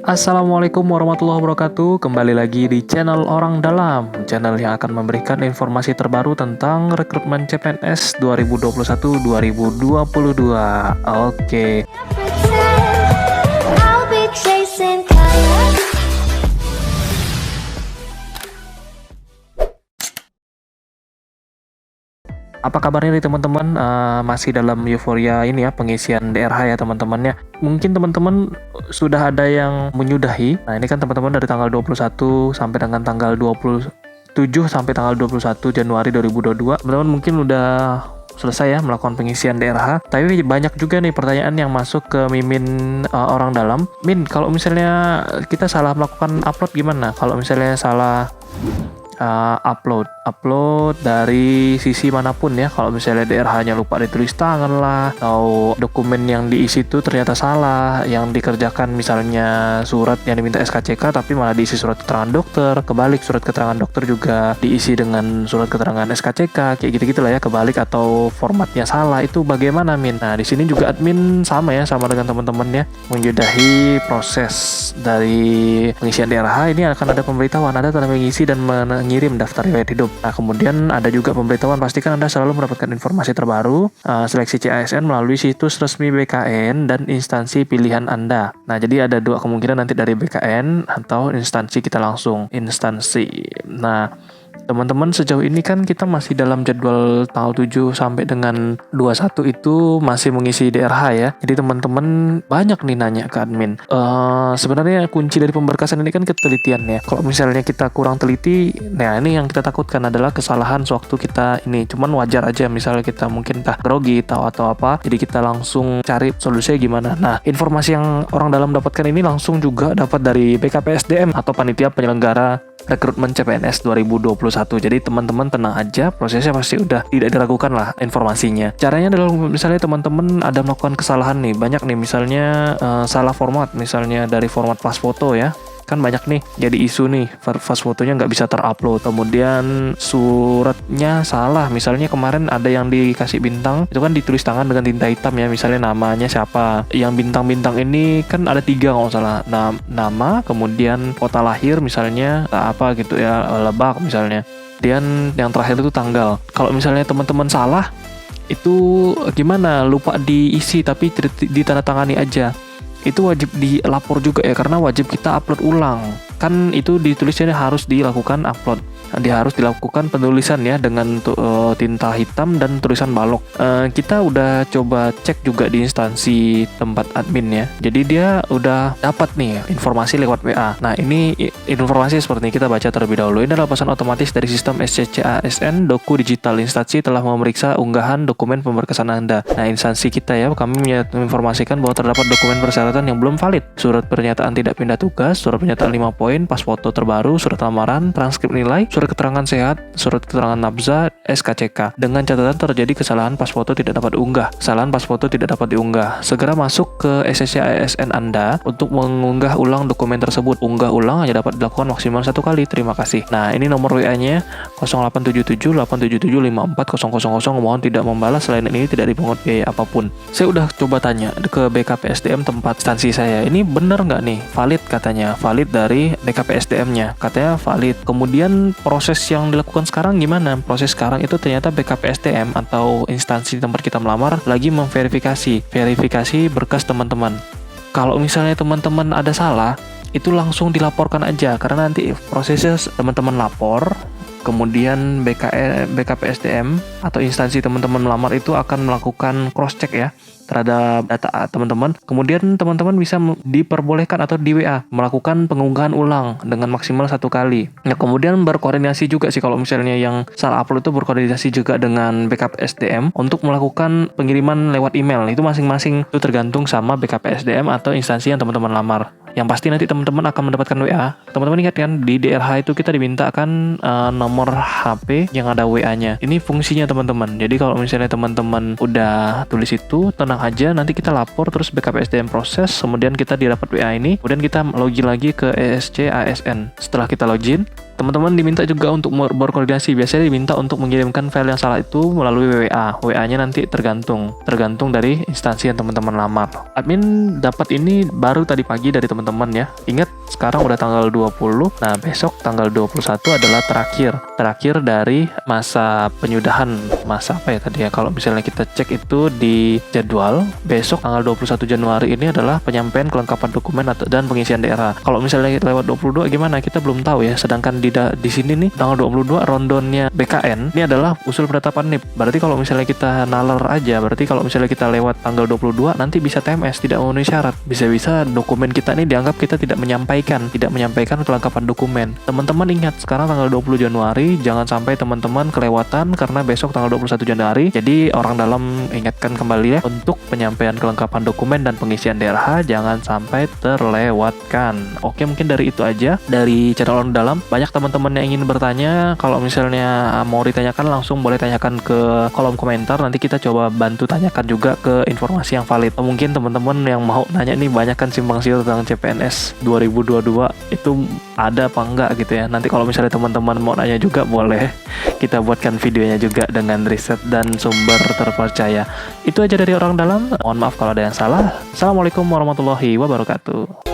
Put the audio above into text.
Assalamualaikum warahmatullahi wabarakatuh. Kembali lagi di channel Orang Dalam, channel yang akan memberikan informasi terbaru tentang rekrutmen CPNS 2021-2022. Oke. Apa kabarnya nih teman-teman? Masih dalam euforia ini ya, pengisian DRH ya teman-teman ya. Mungkin teman-teman sudah ada yang menyudahi. Nah ini kan teman-teman dari tanggal 21 sampai dengan tanggal 27 sampai tanggal 21 Januari 2022. Teman-teman mungkin udah selesai ya melakukan pengisian DRH. Tapi banyak juga nih pertanyaan yang masuk ke Mimin Orang Dalam. Min, kalau misalnya kita salah melakukan upload gimana? Kalau misalnya salah upload dari sisi manapun ya, kalau misalnya DRH-nya lupa ditulis tangan lah, atau dokumen yang diisi itu ternyata salah, yang dikerjakan misalnya surat yang diminta SKCK tapi malah diisi surat keterangan dokter, kebalik surat keterangan dokter juga diisi dengan surat keterangan SKCK, kayak gitu-gitulah ya, kebalik atau formatnya salah, itu bagaimana Min? Nah di sini juga admin sama ya, sama dengan teman-teman ya, menyudahi proses dari pengisian DRH ini akan ada pemberitahuan, ada tanda mengisi dan mengirim daftar riwayat hidup. Nah, kemudian ada juga pemberitahuan, pastikan Anda selalu mendapatkan informasi terbaru seleksi CASN melalui situs resmi BKN dan instansi pilihan Anda. Nah, jadi ada dua kemungkinan nanti dari BKN atau instansi, kita langsung instansi. Nah, teman-teman sejauh ini kan kita masih dalam jadwal tanggal 7 sampai dengan 21 itu masih mengisi DRH ya. Jadi teman-teman banyak nih nanya ke admin. Sebenarnya kunci dari pemberkasan ini kan ketelitian ya. Kalau misalnya kita kurang teliti, nah ini yang kita takutkan adalah kesalahan sewaktu kita ini. Cuman wajar aja misalnya kita mungkin entah grogi atau apa. Jadi kita langsung cari solusinya gimana. Nah, informasi yang Orang Dalam dapatkan ini langsung juga dapat dari BKPSDM atau Panitia Penyelenggara Rekrutmen CPNS 2021. Jadi teman-teman tenang aja, prosesnya pasti udah tidak diragukan lah informasinya. Caranya adalah misalnya teman-teman ada melakukan kesalahan nih, banyak nih misalnya salah format, misalnya dari format pas foto ya. Kan banyak nih jadi isu nih, pas fotonya nggak bisa terupload, kemudian suratnya salah, misalnya kemarin ada yang dikasih bintang itu kan ditulis tangan dengan tinta hitam ya, misalnya namanya siapa, yang bintang-bintang ini kan ada 3 kalau nggak salah, nama, kemudian kota lahir misalnya apa gitu ya, Lebak misalnya, dan yang terakhir itu tanggal. Kalau misalnya teman-teman salah itu gimana, lupa diisi tapi ditandatangani aja, itu wajib dilapor juga ya, karena wajib kita upload ulang. Kan itu ditulisnya harus dilakukan upload. Harus dilakukan penulisan ya dengan tinta hitam dan tulisan balok. Kita udah coba cek juga di instansi tempat admin ya. Jadi dia udah dapat nih informasi lewat WA. Nah ini informasi seperti ini, kita baca terlebih dahulu. Ini adalah pesan otomatis dari sistem SCCASN Doku Digital. Instansi telah memeriksa unggahan dokumen pemberkasan Anda. Nah instansi kita ya, kami menginformasikan bahwa terdapat dokumen persyaratan yang belum valid. Surat pernyataan tidak pindah tugas, surat pernyataan 5 poin, pas foto terbaru, surat lamaran, transkrip nilai, surat keterangan sehat, surat keterangan nafza, SKCK. Dengan catatan terjadi kesalahan pas foto tidak dapat diunggah. Kesalahan pas foto tidak dapat diunggah. Segera masuk ke SCCASN Anda untuk mengunggah ulang dokumen tersebut. Unggah ulang hanya dapat dilakukan maksimal 1 kali. Terima kasih. Nah, ini nomor WA-nya 0877 877 54000. Mohon tidak membalas, selain ini tidak dipungut biaya apapun. Saya udah coba tanya ke BKPSDM tempat instansi saya. Ini bener nggak nih? Valid katanya. Valid dari BKPSDM-nya. Katanya valid. Kemudian proses yang dilakukan sekarang gimana? Proses sekarang itu ternyata BKPSDM atau instansi tempat kita melamar lagi verifikasi berkas teman-teman. Kalau misalnya teman-teman ada salah, itu langsung dilaporkan aja, karena nanti prosesnya teman-teman lapor, kemudian BKPSDM atau instansi teman-teman melamar itu akan melakukan cross check ya terhadap data teman-teman. Kemudian teman-teman bisa diperbolehkan atau di WA melakukan pengunggahan ulang dengan maksimal 1 kali. Nah, kemudian berkoordinasi juga sih, kalau misalnya yang salah upload itu berkoordinasi juga dengan BKPSDM untuk melakukan pengiriman lewat email. Itu masing-masing itu tergantung sama BKPSDM atau instansi yang teman-teman lamar. Yang pasti nanti teman-teman akan mendapatkan WA. Teman-teman ingat kan, di DRH itu kita dimintakan nomor HP yang ada WA-nya. Ini fungsinya teman-teman. Jadi kalau misalnya teman-teman udah tulis itu, tenang aja, nanti kita lapor terus BKPSDM proses, kemudian kita didapat WA ini, kemudian kita login lagi ke SCASN. Setelah kita login, Teman-teman diminta juga untuk berkoordinasi. Biasanya diminta untuk mengirimkan file yang salah itu melalui WA. WA-nya nanti tergantung dari instansi yang teman-teman lamar. Admin dapat ini baru tadi pagi dari teman-teman ya. Ingat, sekarang udah tanggal 20. Nah, besok tanggal 21 adalah terakhir dari masa penyudahan. Masa apa ya tadi ya? Kalau misalnya kita cek itu di jadwal, besok tanggal 21 Januari ini adalah penyampaian kelengkapan dokumen dan pengisian daerah. Kalau misalnya lewat 22 gimana? Kita belum tahu ya. Sedangkan di sini nih tanggal 22 rondonnya BKN ini adalah usul penetapan NIP. Berarti kalau misalnya kita nalar aja, berarti kalau misalnya kita lewat tanggal 22 nanti bisa TMS, tidak memenuhi syarat. Bisa-bisa dokumen kita ini dianggap kita tidak menyampaikan kelengkapan dokumen. Teman-teman ingat, sekarang tanggal 20 Januari, jangan sampai teman-teman kelewatan karena besok tanggal 21 Januari. Jadi orang dalam ingatkan kembali ya, untuk penyampaian kelengkapan dokumen dan pengisian DRH jangan sampai terlewatkan. Oke, mungkin dari itu aja dari channel Orang Dalam. Banyak teman-teman yang ingin bertanya, kalau misalnya mau ditanyakan langsung boleh tanyakan ke kolom komentar, nanti kita coba bantu tanyakan juga ke informasi yang valid. Mungkin teman-teman yang mau nanya nih, banyak kan simpang siur tentang CPNS 2022 itu ada apa enggak gitu ya. Nanti kalau misalnya teman-teman mau nanya juga boleh kita buatkan videonya juga dengan riset dan sumber terpercaya. Itu aja dari Orang Dalam. Mohon maaf kalau ada yang salah. Assalamualaikum warahmatullahi wabarakatuh.